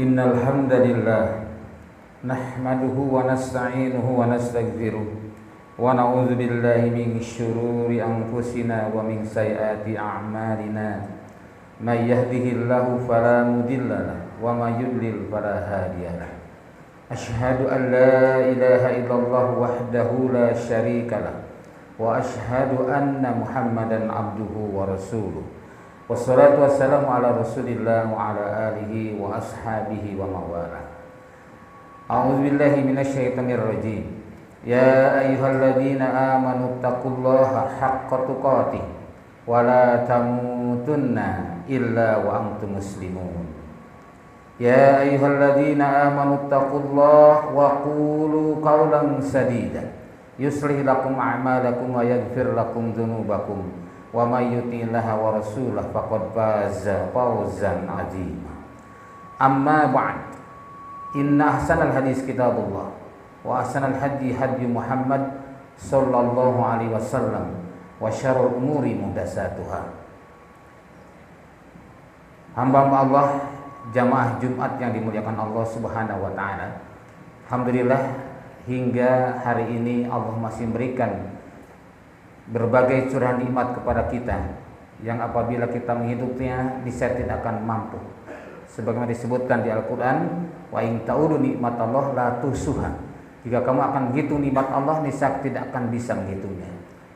Innal hamdalillah nahmaduhu wa nasta'inuhu wa nastaghfiruh wa na'udzu billahi min syururi anfusina wa min sayyiati a'malina. May yahdihillahu fala mudilla lahu wa may yudlil fala hadiya lahu. Asyhadu an la ilaha illallah wahdahu la syarika lahu wa asyhadu anna Muhammadan abduhu wa rasuluh. Wassalatu wassalamu ala rasulillah wa ala alihi wa ashabihi wa mawala. A'udzu billahi minasyaitonir rajim. Ya ayyuhalladzina amanu taqullaha haqqa tuqatih wa la tamutunna illa wa antum muslimun. Ya ayyuhalladzina amanu taqullaha wa qulu qawlan sadida yuslih lakum a'malakum wa yaghfir lakum dzunubakum. Wa may yuti'illaha wa rasulahu faqad faza fawzan 'azima. Amma ba'd. Inna ahsanal hadis kitabullah wa ahsanal hadi hadi Muhammad sallallahu alaihi wasallam wa syarrul umuri muhdatsatuha. Hamba Allah jamaah Jumat yang dimuliakan Allah Subhanahu wa taala. Alhamdulillah hingga hari ini Allah masih memberikan berbagai curahan nikmat kepada kita yang apabila kita menghidupnya niscaya tidak akan mampu. Sebagaimana disebutkan di Al-Qur'an, wa in ta'udu nikmatallah la tuhsuha. Jika kamu akan menghitung nikmat Allah, niscaya tidak akan bisa menghitungnya.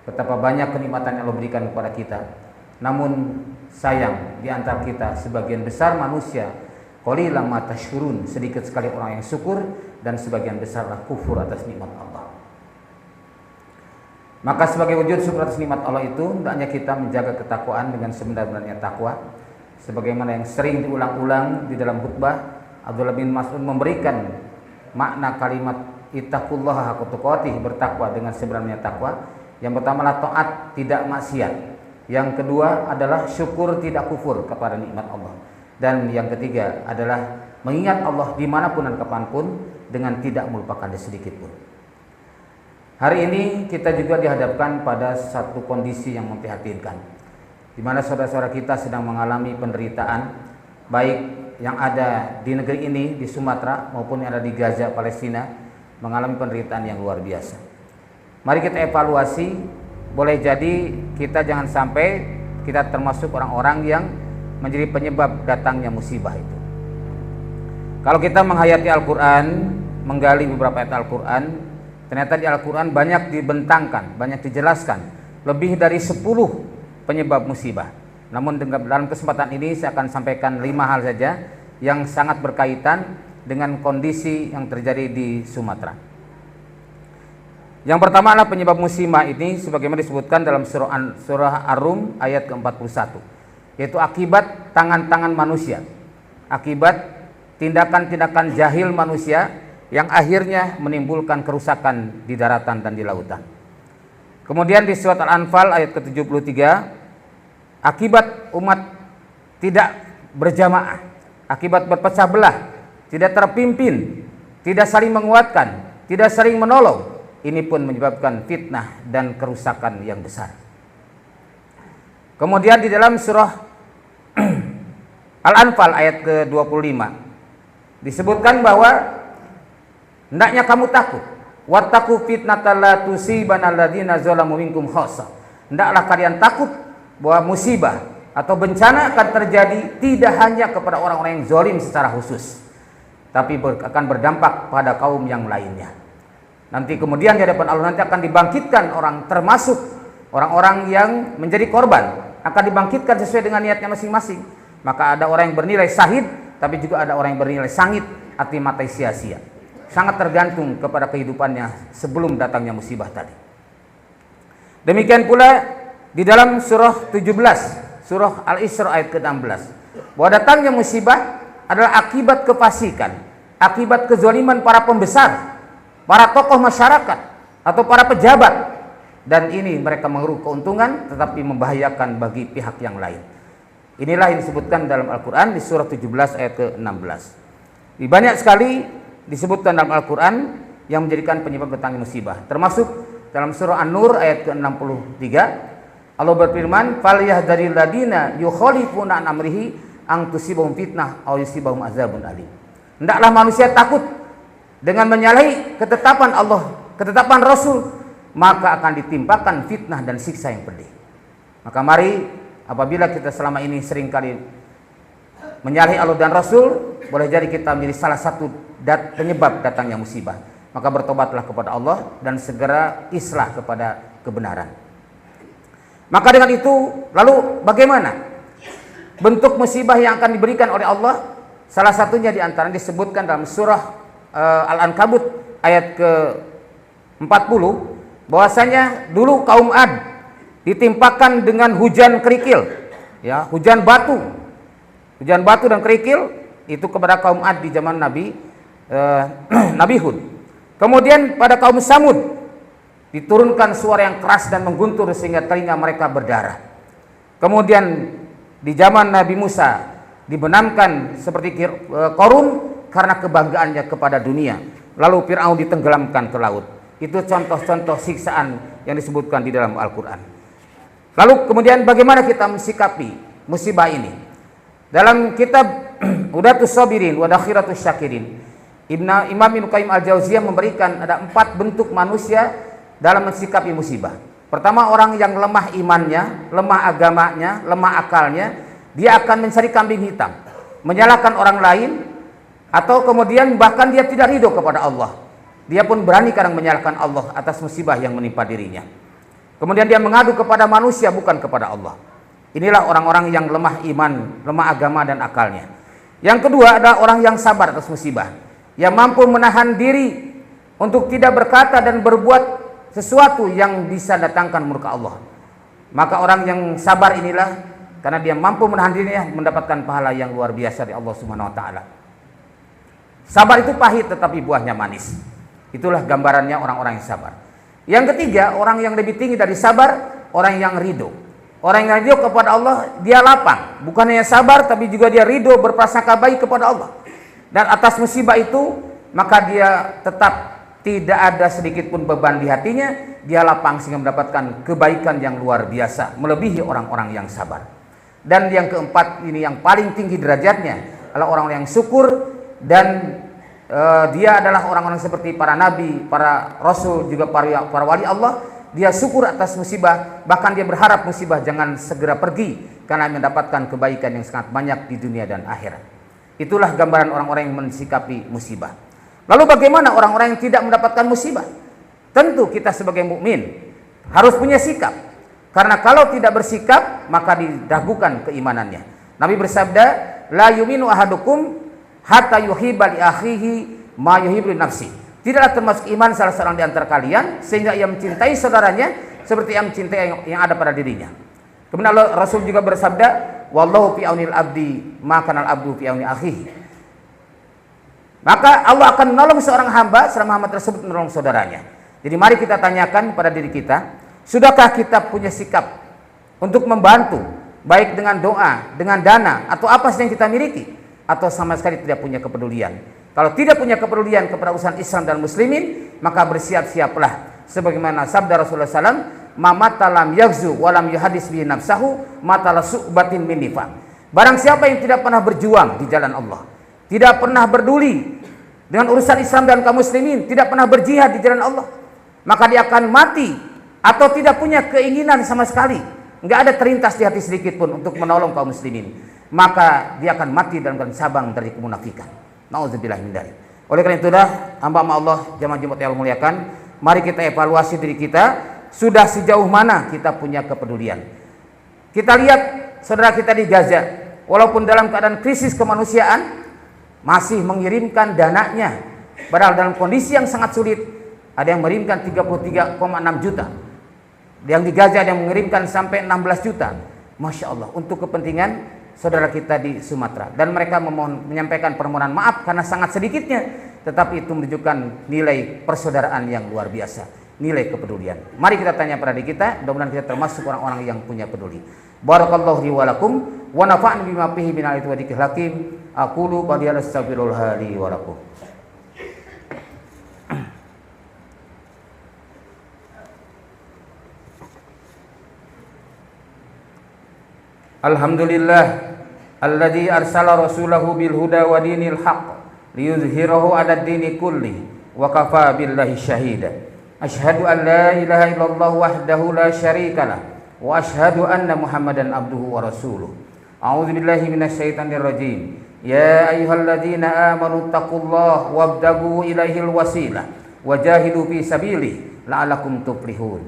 Betapa banyak kenikmatan yang Allah berikan kepada kita. Namun sayang di antara kita sebagian besar manusia qalilan ma tashkurun, sedikit sekali orang yang syukur dan sebagian besarlah kufur atas nikmat Allah. Maka sebagai wujud syukur atas nikmat Allah itu hendaknya kita menjaga ketakwaan dengan sebenar-benarnya takwa. Sebagaimana yang sering diulang-ulang di dalam khutbah, Abdullah bin Mas'ud memberikan makna kalimat ittaqullaha haqqa tuqatih, bertakwa dengan sebenarnya takwa. Yang pertama adalah taat, tidak maksiat. Yang kedua adalah syukur, tidak kufur kepada nikmat Allah. Dan yang ketiga adalah mengingat Allah dimanapun dan kapanpun dengan tidak melupakan sedikit pun. Hari ini kita juga dihadapkan pada satu kondisi yang memprihatinkan, di mana saudara-saudara kita sedang mengalami penderitaan, baik yang ada di negeri ini, di Sumatera, maupun yang ada di Gaza, Palestina, mengalami penderitaan yang luar biasa. Mari kita evaluasi, boleh jadi kita jangan sampai kita termasuk orang-orang yang menjadi penyebab datangnya musibah itu. Kalau kita menghayati Al-Quran, menggali beberapa ayat Al-Quran, ternyata di Al-Quran banyak dibentangkan, banyak dijelaskan lebih dari 10 penyebab musibah. Namun dalam kesempatan ini saya akan sampaikan 5 hal saja yang sangat berkaitan dengan kondisi yang terjadi di Sumatera. Yang pertama adalah penyebab musibah ini sebagaimana disebutkan dalam surah Ar-Rum ayat ke-41, yaitu akibat tangan-tangan manusia, akibat tindakan-tindakan jahil manusia yang akhirnya menimbulkan kerusakan di daratan dan di lautan. Kemudian di surat Al-Anfal ayat ke-73, akibat umat tidak berjamaah, akibat berpecah belah, tidak terpimpin, tidak saling menguatkan, tidak saling menolong, ini pun menyebabkan fitnah dan kerusakan yang besar. Kemudian di dalam surah Al-Anfal ayat ke-25 disebutkan bahwa hendaknya kamu takut, wattaqu fitnatan la tusibanna alladziina zalamu minkum khassah. Hendaklah kalian takut bahwa musibah atau bencana akan terjadi tidak hanya kepada orang-orang yang zalim secara khusus, tapi akan berdampak pada kaum yang lainnya. Nanti kemudian di hadapan Allah nanti akan dibangkitkan orang, termasuk orang-orang yang menjadi korban, akan dibangkitkan sesuai dengan niatnya masing-masing. Maka ada orang yang bernilai syahid, tapi juga ada orang yang bernilai sangit, arti mati sia-sia. Sangat tergantung kepada kehidupannya sebelum datangnya musibah tadi. Demikian pula di dalam surah 17, surah Al-Isra ayat ke-16, bahwa datangnya musibah adalah akibat kefasikan, akibat kezaliman para pembesar, para tokoh masyarakat atau para pejabat, dan ini mereka mengeruk keuntungan tetapi membahayakan bagi pihak yang lain. Inilah yang disebutkan dalam Al-Quran di surah 17 ayat ke-16. Banyak sekali disebutkan dalam Al-Quran yang menjadikan penyebab datangnya musibah, termasuk dalam surah An-Nur ayat ke-63 Allah berfirman, "Falyahdharil ladina yukhalifuna an amrihi ang tusibahum fitnah aw yusibahum azabun alim." hendaklah manusia takut dengan menyalahi ketetapan Allah, ketetapan Rasul, maka akan ditimpakan fitnah dan siksa yang pedih. Maka mari, apabila kita selama ini seringkali menyalahi Allah dan Rasul, boleh jadi kita menjadi salah satu penyebab datangnya musibah. Maka bertobatlah kepada Allah dan segera islah kepada kebenaran. Maka dengan itu, lalu bagaimana bentuk musibah yang akan diberikan oleh Allah? Salah satunya di antara disebutkan dalam surah Al-Ankabut ayat ke-40, bahwasanya dulu kaum Ad ditimpakan dengan hujan kerikil, ya, hujan batu dan kerikil itu kepada kaum Ad di zaman Nabi Hud. Kemudian pada kaum Samud diturunkan suara yang keras dan mengguntur sehingga telinga mereka berdarah. Kemudian di zaman Nabi Musa dibenamkan seperti Qarun karena kebanggaannya kepada dunia. Lalu Fir'aun ditenggelamkan ke laut. Itu contoh-contoh siksaan yang disebutkan di dalam Al-Quran. Lalu kemudian bagaimana kita mensikapi musibah ini? Dalam kitab Udatus Sabirin wa Dakhiratus Syakirin, Imam Ibnu Qayyim Al-Jauziyah memberikan ada 4 bentuk manusia dalam mensikapi musibah. Pertama, orang yang lemah imannya, lemah agamanya, lemah akalnya, dia akan mencari kambing hitam, menyalahkan orang lain, atau kemudian bahkan dia tidak ridho kepada Allah. Dia pun berani kadang menyalahkan Allah atas musibah yang menimpa dirinya. Kemudian dia mengadu kepada manusia bukan kepada Allah. Inilah orang-orang yang lemah iman, lemah agama dan akalnya. Yang kedua adalah orang yang sabar atas musibah, yang mampu menahan diri untuk tidak berkata dan berbuat sesuatu yang bisa datangkan murka Allah. Maka orang yang sabar inilah, karena dia mampu menahan dirinya, mendapatkan pahala yang luar biasa dari Allah Subhanahu wa taala. Sabar itu pahit tetapi buahnya manis. Itulah gambarannya orang-orang yang sabar. Yang ketiga, orang yang lebih tinggi dari sabar, orang yang ridho. Orang yang ridho kepada Allah, dia lapang. Bukan hanya sabar tapi juga dia ridho, berprasangka baik kepada Allah. Dan atas musibah itu, maka dia tetap tidak ada sedikit pun beban di hatinya, dia lapang sehingga mendapatkan kebaikan yang luar biasa, melebihi orang-orang yang sabar. Dan yang keempat, ini yang paling tinggi derajatnya, adalah orang-orang yang syukur, dan dia adalah orang-orang seperti para nabi, para rasul, juga para wali Allah. Dia syukur atas musibah, bahkan dia berharap musibah jangan segera pergi, karena mendapatkan kebaikan yang sangat banyak di dunia dan akhirat. Itulah gambaran orang-orang yang mensikapi musibah. Lalu bagaimana orang-orang yang tidak mendapatkan musibah? Tentu kita sebagai mukmin harus punya sikap. Karena kalau tidak bersikap, maka diragukan keimanannya. Nabi bersabda, la yuminu ahadukum hatta yuhibba li akhihi ma yuhibbu li nafsi. Tidaklah termasuk iman salah seorang di antara kalian sehingga ia mencintai saudaranya seperti yang mencintai yang ada pada dirinya. Kemudian Rasul juga bersabda, wallahu fi aunil abdi ma kana al abdu fi auni akhihi. Maka Allah akan menolong seorang hamba selama hamba tersebut menolong saudaranya. Jadi mari kita tanyakan pada diri kita, sudahkah kita punya sikap untuk membantu, baik dengan doa, dengan dana, atau apa saja yang kita miliki, atau sama sekali tidak punya kepedulian? Kalau tidak punya kepedulian kepada urusan Islam dan Muslimin, maka bersiap-siaplah. Sebagaimana sabda Rasulullah SAW, mamata lam yaghzu walam yuhadis bihi nafsahu matala su'batin min nifaq. Barang siapa yang tidak pernah berjuang di jalan Allah, tidak pernah peduli dengan urusan Islam dan kaum muslimin, tidak pernah berjihad di jalan Allah, maka dia akan mati atau tidak punya keinginan sama sekali, nggak ada terlintas di hati sedikit pun untuk menolong kaum muslimin, maka dia akan mati dalam keadaan cabang dari kemunafikan. Nauzubillah min dzalik. Oleh karena itulah, hamba Allah jamaah Jumat yang muliakan, mari kita evaluasi diri kita, sudah sejauh mana kita punya kepedulian. Kita lihat saudara kita di Gaza, walaupun dalam keadaan krisis kemanusiaan, masih mengirimkan dananya, padahal dalam kondisi yang sangat sulit. Ada yang mengirimkan 33,6 juta, yang di Gaza ada yang mengirimkan sampai 16 juta. Masya Allah, untuk kepentingan saudara kita di Sumatera. Dan mereka menyampaikan permohonan maaf karena sangat sedikitnya, tetapi itu menunjukkan nilai persaudaraan yang luar biasa, nilai kepedulian. Mari kita tanya pada diri kita, mudah-mudahan kita termasuk orang-orang yang punya peduli. Barakallahu li wa lakum wa nafa'ni bima fihi min ayati wa dzikril hakim. Aqulu qali astaghfirullah li wa lakum. Alhamdulillah alladzi arsala rasulahu bil huda wa dinil haqq liyudhhirahu 'ala ad-dini kulli wa kafa billahi syahida. Asyhadu an la ilaha illallah wahdahu la syarikalah wa asyhadu anna Muhammadan abduhu wa rasuluh. A'udzu billahi minasyaitonir rajim. Ya ayyuhalladzina amanu taqullaha wabtagu ilaihil wasilah wajahidu fi sabilihi la'allakum tuflihun.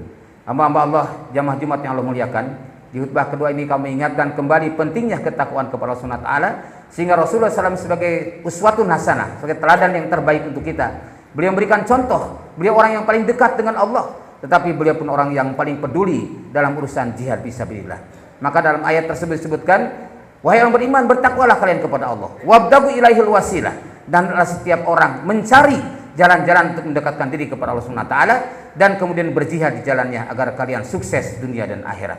Hamba-hamba Allah, jamaah Jumat yang Allah muliakan, di khutbah kedua ini kami ingatkan kembali pentingnya ketakwaan kepada Allah Subhanahu wa taala, sehingga Rasulullah SAW sebagai uswatun hasanah, sebagai teladan yang terbaik untuk kita. Beliau memberikan contoh, beliau orang yang paling dekat dengan Allah, tetapi beliau pun orang yang paling peduli dalam urusan jihad fisabilillah. Maka dalam ayat tersebut disebutkan, wahai orang beriman, bertakwalah kalian kepada Allah, wabdagu ilaihil wasilah, dan setiap orang mencari jalan-jalan untuk mendekatkan diri kepada Allah Subhanahu wa taala, dan kemudian berjihad di jalannya agar kalian sukses dunia dan akhirat.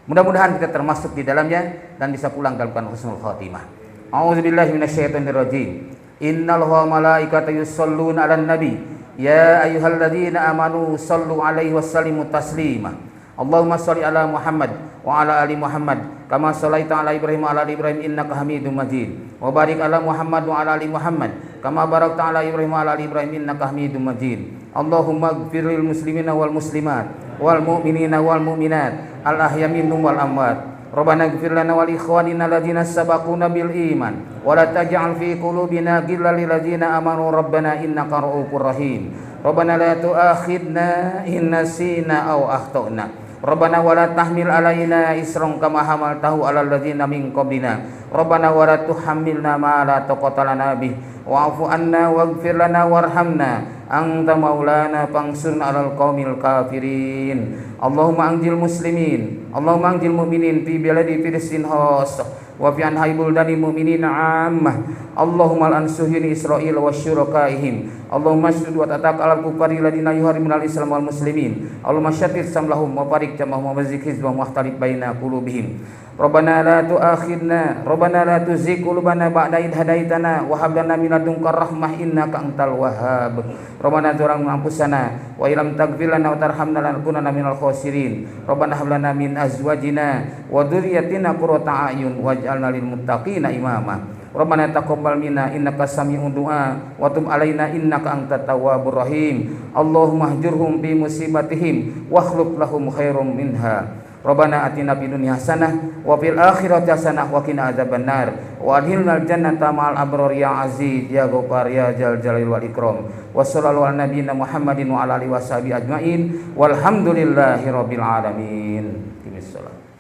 Mudah-mudahan kita termasuk di dalamnya dan bisa pulang dalam keadaan husnul khatimah. A'udzubillahi minasyaitonir rajim. Innal malaikata yusholluna 'alan nabi ya ayyuhalladzina amanu shallu 'alaihi wasallimu taslima. Allahumma shalli 'ala Muhammad wa 'ala ali Muhammad kama shallaita 'ala Ibrahim wa 'ala ali Ibrahim innaka Hamidum Majid. Wa barik 'ala Muhammad wa 'ala ali Muhammad kama barakta 'ala Ibrahim wa 'ala ali Ibrahim innaka Hamidum Majid. Allahumma ighfir lil muslimina wal muslimat wal mu'minina wal mu'minat al ahya minhum wal amwat. Rabbana ighfir lana wa li ikhwanina alladziina sabaquna bil iman wa la taj'al fi qulubina ghillan lil ladziina amanu rabbana innaka ra'ufur rahim. Rabbana la tu'akhidna in nasina aw akhtana. Rabbana wa la tahmil 'alaina isran kama hamaltahu 'alal ladziina min qablina. Rabbana wa la tuhammilna ma la taqata lana bih wa'fu 'anna waghfir lana warhamna anta maulana fansurna 'alal qaumil kafirin. Allahumma anjil muslimin, Allahumma anjil mu'minin fi biladi Filistin khassah wa fi anha'i buldani mu'minin 'ammah. Allahumma al-ansuhini Israil wa syurakaihim. Allahumma shdud wa tatak 'alal kufari ladina yuharrimuna al-islam wal muslimin. Allahumma syatit samlahum wa barik jamahum wa zik hizbahum wa khtalif baina qulubihim. Rabbana la tu'akhidna, Rabbana la tuzigh qulubana ba'da idh hadaitana wa hab lana min ladunka rahmah innaka antal wahhab. Rabbana zalamna anfusana wa illam taghfir lana wa tarhamna lanakunanna minal khasirin. Rabbana hab lana min azwajina wa dhurriyyatina qurrata a'yun waj'alna lil muttaqina imama. Rabbana taqabbal minna innaka sami'ud du'a wa tub 'alaina innaka antat tawwabur rahim. Allahumma ahjurhum bi musibatihim wa akhlif lahum khairum minha. Rabbana atina fid dunya hasanah wa fil akhirati hasanah wa qina adzabannar wa adkhilnal jannata ma'al abrar ya aziz ya ghaffar ya dzal jalali wal ikram. Wa sallallahu ala nabiyyina Muhammadin wa ala alihi washabihi ajmain walhamdulillahi rabbil alamin. Bismillah.